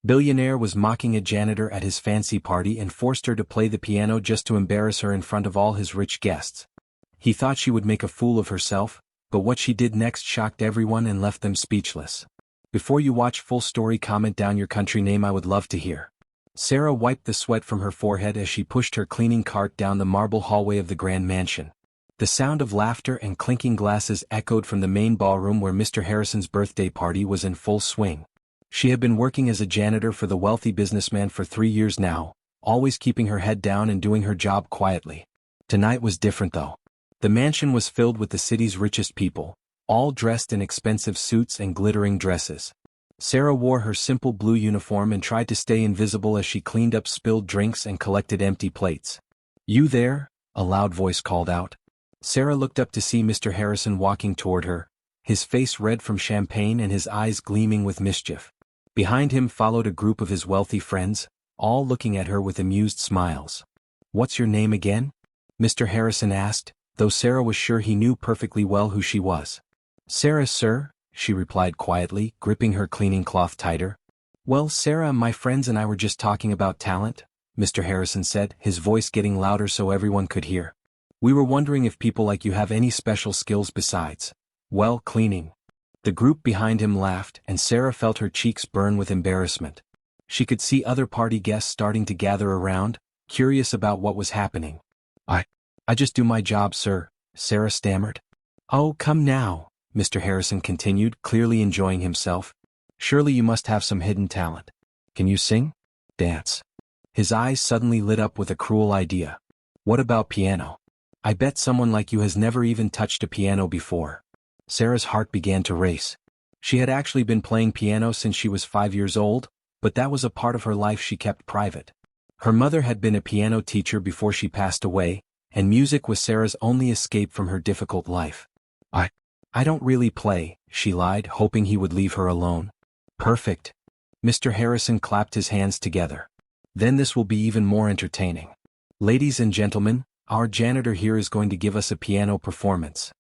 Billionaire was mocking a janitor at his fancy party and forced her to play the piano just to embarrass her in front of all his rich guests. He thought she would make a fool of herself, but what she did next shocked everyone and left them speechless. Before you watch full story, comment down your country name, I would love to hear. Sarah wiped the sweat from her forehead as she pushed her cleaning cart down the marble hallway of the grand mansion. The sound of laughter and clinking glasses echoed from the main ballroom where Mr. Harrison's birthday party was in full swing. She had been working as a janitor for the wealthy businessman for 3 years now, always keeping her head down and doing her job quietly. Tonight was different though. The mansion was filled with the city's richest people, all dressed in expensive suits and glittering dresses. Sarah wore her simple blue uniform and tried to stay invisible as she cleaned up spilled drinks and collected empty plates. "You there?" a loud voice called out. Sarah looked up to see Mr. Harrison walking toward her, his face red from champagne and his eyes gleaming with mischief. Behind him followed a group of his wealthy friends, all looking at her with amused smiles. "What's your name again?" Mr. Harrison asked, though Sarah was sure he knew perfectly well who she was. "Sarah, sir," she replied quietly, gripping her cleaning cloth tighter. "Well, Sarah, my friends and I were just talking about talent," Mr. Harrison said, his voice getting louder so everyone could hear. "We were wondering if people like you have any special skills besides, well, cleaning." The group behind him laughed, and Sarah felt her cheeks burn with embarrassment. She could see other party guests starting to gather around, curious about what was happening. I just do my job, sir," Sarah stammered. "Oh, come now," Mr. Harrison continued, clearly enjoying himself. "Surely you must have some hidden talent. Can you sing? Dance?" His eyes suddenly lit up with a cruel idea. "What about piano? I bet someone like you has never even touched a piano before." Sarah's heart began to race. She had actually been playing piano since she was 5 years old, but that was a part of her life she kept private. Her mother had been a piano teacher before she passed away, and music was Sarah's only escape from her difficult life. I don't really play," she lied, hoping he would leave her alone. "Perfect." Mr. Harrison clapped his hands together. "Then this will be even more entertaining. Ladies and gentlemen, our janitor here is going to give us a piano performance."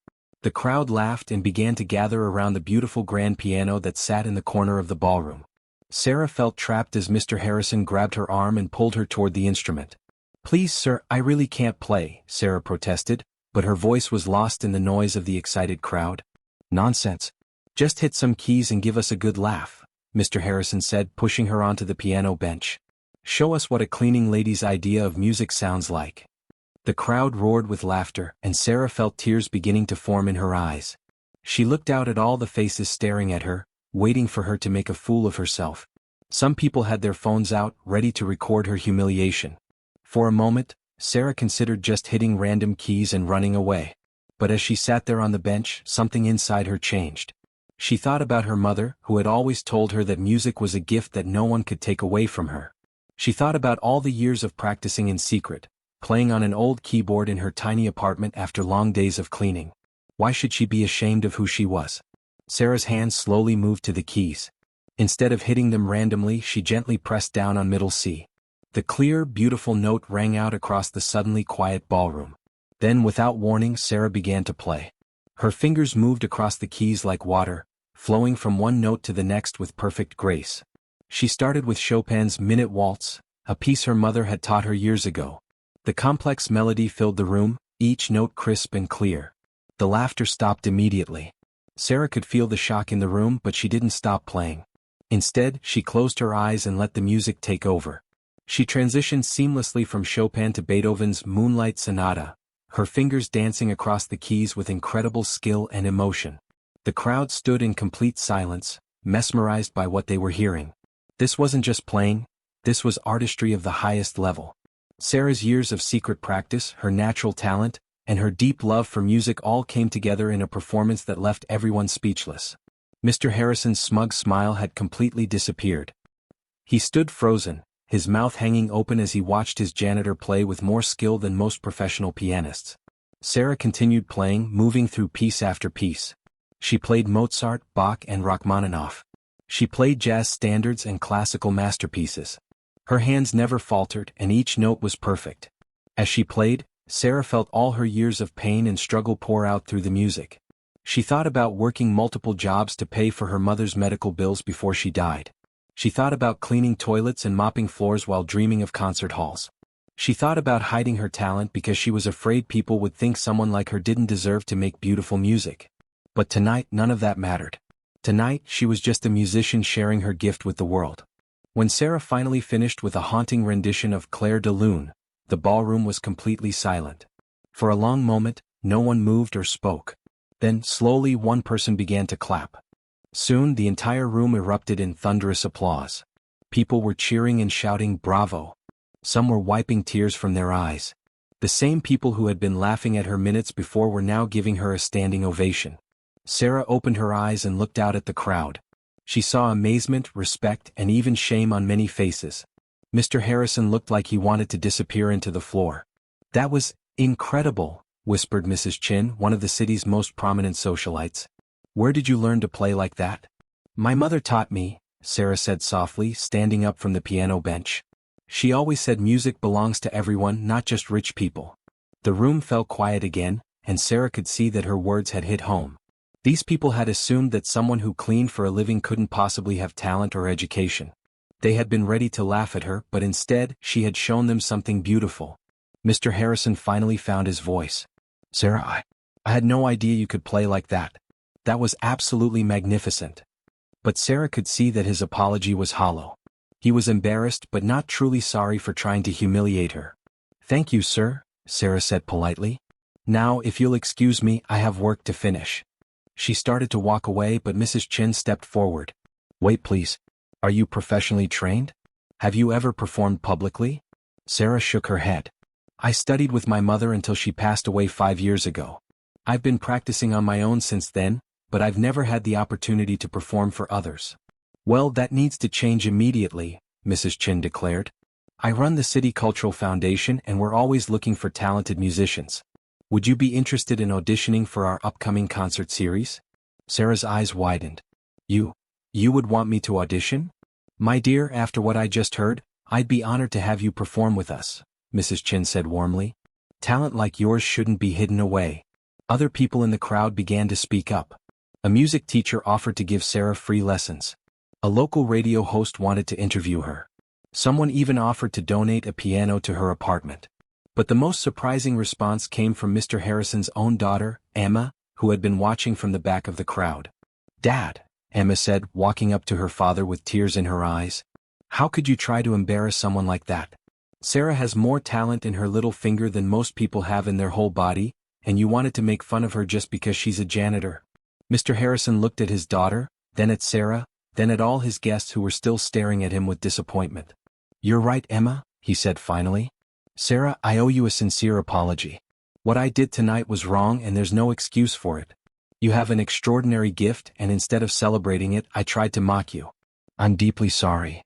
The crowd laughed and began to gather around the beautiful grand piano that sat in the corner of the ballroom. Sarah felt trapped as Mr. Harrison grabbed her arm and pulled her toward the instrument. "Please, sir, I really can't play," Sarah protested, but her voice was lost in the noise of the excited crowd. "Nonsense. Just hit some keys and give us a good laugh," Mr. Harrison said, pushing her onto the piano bench. "Show us what a cleaning lady's idea of music sounds like." The crowd roared with laughter, and Sarah felt tears beginning to form in her eyes. She looked out at all the faces staring at her, waiting for her to make a fool of herself. Some people had their phones out, ready to record her humiliation. For a moment, Sarah considered just hitting random keys and running away. But as she sat there on the bench, something inside her changed. She thought about her mother, who had always told her that music was a gift that no one could take away from her. She thought about all the years of practicing in secret, playing on an old keyboard in her tiny apartment after long days of cleaning. Why should she be ashamed of who she was? Sarah's hands slowly moved to the keys. Instead of hitting them randomly, she gently pressed down on middle C. The clear, beautiful note rang out across the suddenly quiet ballroom. Then, without warning, Sarah began to play. Her fingers moved across the keys like water, flowing from one note to the next with perfect grace. She started with Chopin's Minute Waltz, a piece her mother had taught her years ago. The complex melody filled the room, each note crisp and clear. The laughter stopped immediately. Sarah could feel the shock in the room, but she didn't stop playing. Instead, she closed her eyes and let the music take over. She transitioned seamlessly from Chopin to Beethoven's Moonlight Sonata, her fingers dancing across the keys with incredible skill and emotion. The crowd stood in complete silence, mesmerized by what they were hearing. This wasn't just playing, this was artistry of the highest level. Sarah's years of secret practice, her natural talent, and her deep love for music all came together in a performance that left everyone speechless. Mr. Harrison's smug smile had completely disappeared. He stood frozen, his mouth hanging open as he watched his janitor play with more skill than most professional pianists. Sarah continued playing, moving through piece after piece. She played Mozart, Bach, and Rachmaninoff. She played jazz standards and classical masterpieces. Her hands never faltered, and each note was perfect. As she played, Sarah felt all her years of pain and struggle pour out through the music. She thought about working multiple jobs to pay for her mother's medical bills before she died. She thought about cleaning toilets and mopping floors while dreaming of concert halls. She thought about hiding her talent because she was afraid people would think someone like her didn't deserve to make beautiful music. But tonight none of that mattered. Tonight she was just a musician sharing her gift with the world. When Sarah finally finished with a haunting rendition of Clair de Lune, the ballroom was completely silent. For a long moment, no one moved or spoke. Then, slowly, one person began to clap. Soon the entire room erupted in thunderous applause. People were cheering and shouting "Bravo!" Some were wiping tears from their eyes. The same people who had been laughing at her minutes before were now giving her a standing ovation. Sarah opened her eyes and looked out at the crowd. She saw amazement, respect, and even shame on many faces. Mr. Harrison looked like he wanted to disappear into the floor. "That was incredible," whispered Mrs. Chin, one of the city's most prominent socialites. "Where did you learn to play like that?" "My mother taught me," Sarah said softly, standing up from the piano bench. "She always said music belongs to everyone, not just rich people." The room fell quiet again, and Sarah could see that her words had hit home. These people had assumed that someone who cleaned for a living couldn't possibly have talent or education. They had been ready to laugh at her, but instead, she had shown them something beautiful. Mr. Harrison finally found his voice. "Sarah, I had no idea you could play like that. That was absolutely magnificent." But Sarah could see that his apology was hollow. He was embarrassed but not truly sorry for trying to humiliate her. "Thank you, sir," Sarah said politely. "Now, if you'll excuse me, I have work to finish." She started to walk away, but Mrs. Chin stepped forward. "Wait, please. Are you professionally trained? Have you ever performed publicly?" Sarah shook her head. "I studied with my mother until she passed away 5 years ago. I've been practicing on my own since then, but I've never had the opportunity to perform for others." "Well, that needs to change immediately," Mrs. Chin declared. "I run the City Cultural Foundation and we're always looking for talented musicians. Would you be interested in auditioning for our upcoming concert series?" Sarah's eyes widened. You would want me to audition?" "My dear, after what I just heard, I'd be honored to have you perform with us," Mrs. Chin said warmly. "Talent like yours shouldn't be hidden away." Other people in the crowd began to speak up. A music teacher offered to give Sarah free lessons. A local radio host wanted to interview her. Someone even offered to donate a piano to her apartment. But the most surprising response came from Mr. Harrison's own daughter, Emma, who had been watching from the back of the crowd. "Dad," Emma said, walking up to her father with tears in her eyes. "How could you try to embarrass someone like that? Sarah has more talent in her little finger than most people have in their whole body, and you wanted to make fun of her just because she's a janitor." Mr. Harrison looked at his daughter, then at Sarah, then at all his guests who were still staring at him with disappointment. "You're right, Emma," he said finally. "Sarah, I owe you a sincere apology. What I did tonight was wrong and there's no excuse for it. You have an extraordinary gift and instead of celebrating it, I tried to mock you. I'm deeply sorry."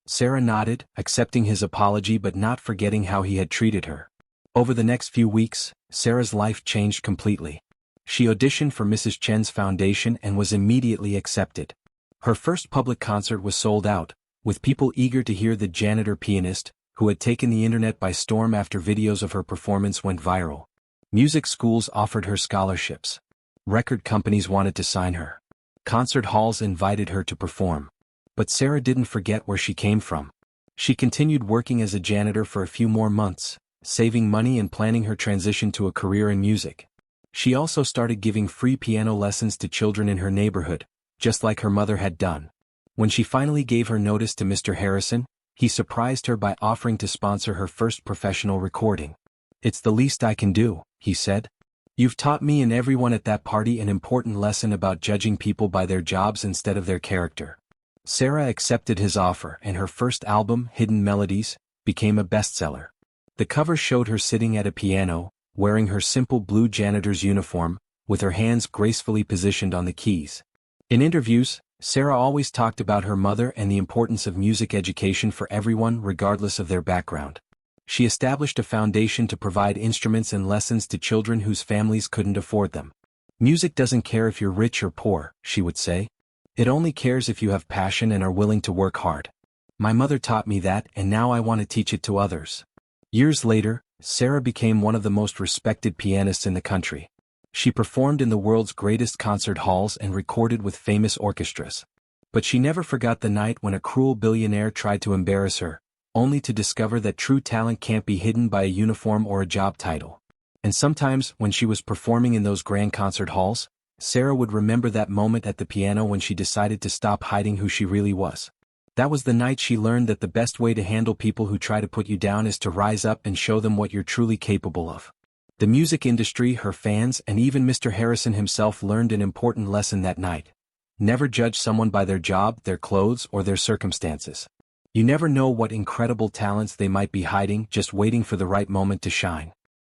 Sarah nodded, accepting his apology but not forgetting how he had treated her. Over the next few weeks, Sarah's life changed completely. She auditioned for Mrs. Chen's foundation and was immediately accepted. Her first public concert was sold out, with people eager to hear the janitor pianist, who had taken the internet by storm after videos of her performance went viral. Music schools offered her scholarships. Record companies wanted to sign her. Concert halls invited her to perform. But Sarah didn't forget where she came from. She continued working as a janitor for a few more months, saving money and planning her transition to a career in music. She also started giving free piano lessons to children in her neighborhood, just like her mother had done. When she finally gave her notice to Mr. Harrison, he surprised her by offering to sponsor her first professional recording. "It's the least I can do," he said. "You've taught me and everyone at that party an important lesson about judging people by their jobs instead of their character." Sarah accepted his offer and her first album, Hidden Melodies, became a bestseller. The cover showed her sitting at a piano, wearing her simple blue janitor's uniform, with her hands gracefully positioned on the keys. In interviews, Sarah always talked about her mother and the importance of music education for everyone regardless of their background. She established a foundation to provide instruments and lessons to children whose families couldn't afford them. "Music doesn't care if you're rich or poor," she would say. "It only cares if you have passion and are willing to work hard. My mother taught me that and now I want to teach it to others." Years later, Sarah became one of the most respected pianists in the country. She performed in the world's greatest concert halls and recorded with famous orchestras. But she never forgot the night when a cruel billionaire tried to embarrass her, only to discover that true talent can't be hidden by a uniform or a job title. And sometimes, when she was performing in those grand concert halls, Sarah would remember that moment at the piano when she decided to stop hiding who she really was. That was the night she learned that the best way to handle people who try to put you down is to rise up and show them what you're truly capable of. The music industry, her fans, and even Mr. Harrison himself learned an important lesson that night. Never judge someone by their job, their clothes, or their circumstances. You never know what incredible talents they might be hiding, just waiting for the right moment to shine.